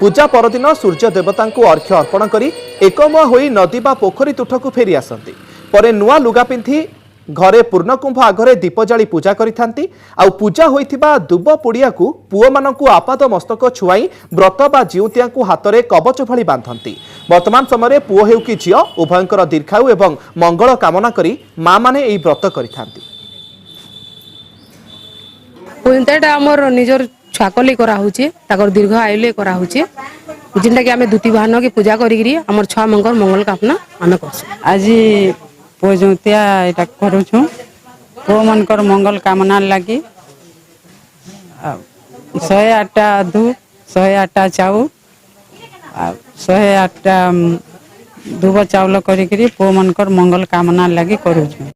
पूजा परदिन सूर्य देवता अर्घ्य अर्पण कर एकमुआ होई नदी बा पोखरी तुठक फेरी आसती परे नुआ लुगा पिंधि घरे पूर्णकुंभ आगरे दीप जाली पूजा करिथांती आउ पूजा होइथिबा दुब पुड़िया को पुओ मानकु आपाद मस्तक छुआई व्रत बा जिउतिया को हातरे कवच भली बांधती। वर्तमान समय पुओ हेउ कि झियो उभयंकर दीर्घायु एवं मंगल कामना करी मां माने एई व्रत करिथांती। हमर निजर छाकली करा होचे ताकर दीर्घ आयुले करा होचे जिनटा कि आमे दुती बहन की पूजा करी हमर छुआ मंगल मंगल कामना आमे करसु। आज पूजोतिया एटा करूछु पो मनकर मंगल कामना लगी 108टा धूप 108टा चाउ 108टा दुब चावल करी पो मनकर मंगल कामना लगी करूछु।